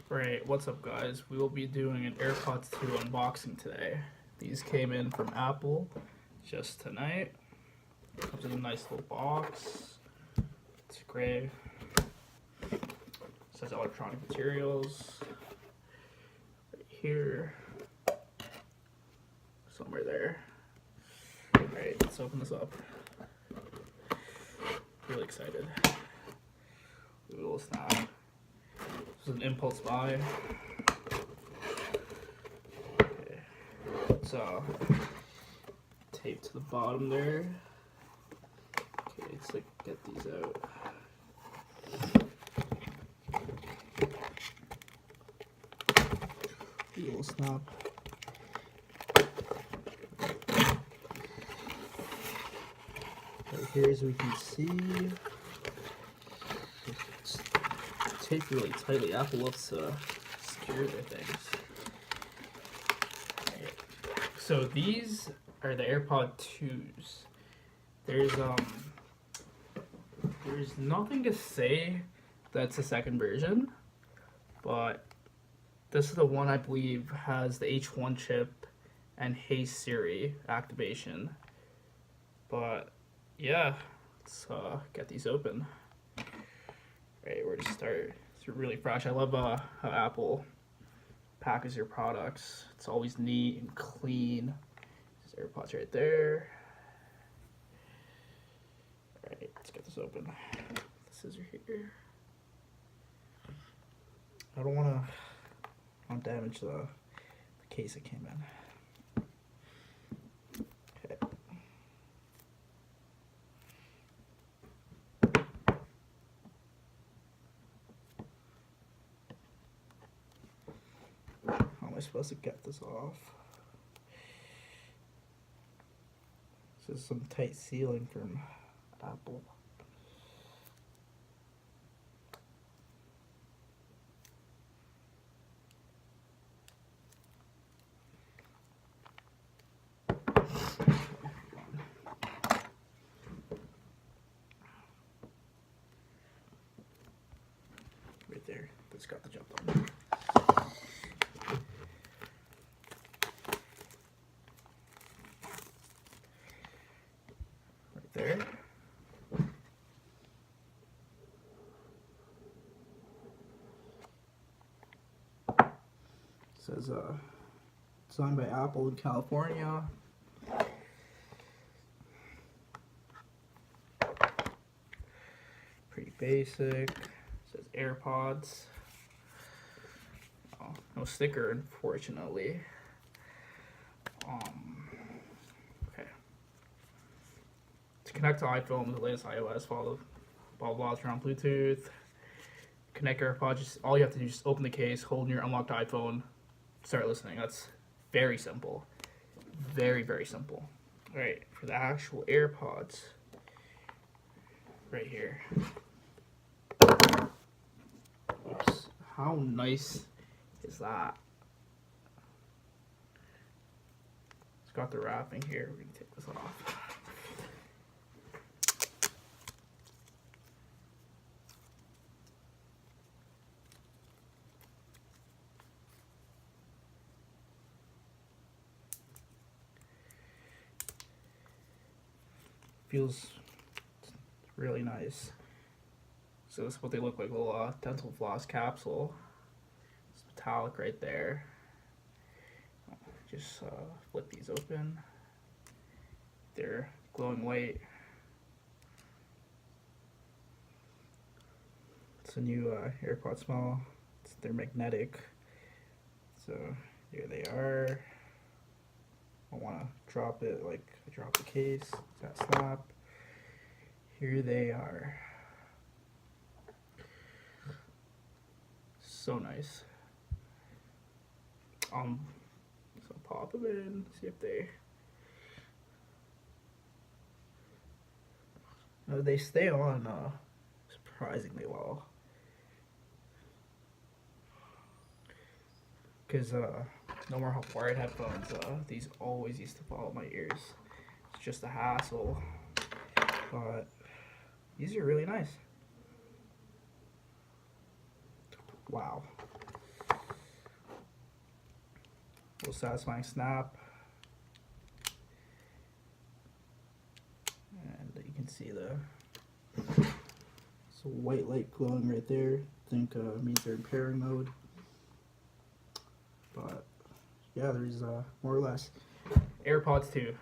Right, what's up guys? We will be doing an AirPods 2 unboxing today. These came in from Apple just tonight. Comes in a nice little box. It's gray. Says electronic materials. Right here. Somewhere there. Alright, let's open this up. Really excited. A little snap. This is an impulse buy. Okay. So, tape to the bottom there. Okay, let's like get these out. A little snap. Right here, as we can see, it's taped really tightly. Apple loves to secure their things. Right. So these are the AirPod 2s. There's nothing to say that's the second version, but this is the one I believe has the H1 chip and Hey Siri activation. But yeah, let's get these open. Right, where to start? It's really fresh. I love how Apple packages their products. It's always neat and clean. There's AirPods right there. Alright, let's get this open. The scissors here. I don't want to damage the case it came in. Okay. How am I supposed to get this off? This is some tight sealing from Apple. Right there, that's got the jump on. Right there. It says designed by Apple in California. Pretty basic. It says AirPods. Oh, no sticker, unfortunately. Okay. To connect to iPhone with the latest iOS, follow blah blah, turn on Bluetooth. Connect AirPods. Just all you have to do is just open the case, hold your unlocked iPhone, start listening. That's very simple. Very, very simple. Alright, for the actual AirPods, right here. Oops. How nice is that? It's got the wrapping here. We're going to take this off. Feels really nice. So this is what they look like, a little dental floss capsule. It's metallic right there. Just flip these open. They're glowing white. It's a new AirPod small. They're magnetic. So here they are. I want to drop it like I dropped the case. That snap. Here they are. So nice. So pop them in. See if they stay on surprisingly well. Because no more wired headphones. These always used to fall out my ears. It's just a hassle. But these are really nice. Wow. little satisfying snap. And you can see the white light glowing right there. I think means they're in pairing mode. But yeah, there's more or less. Airpods 2.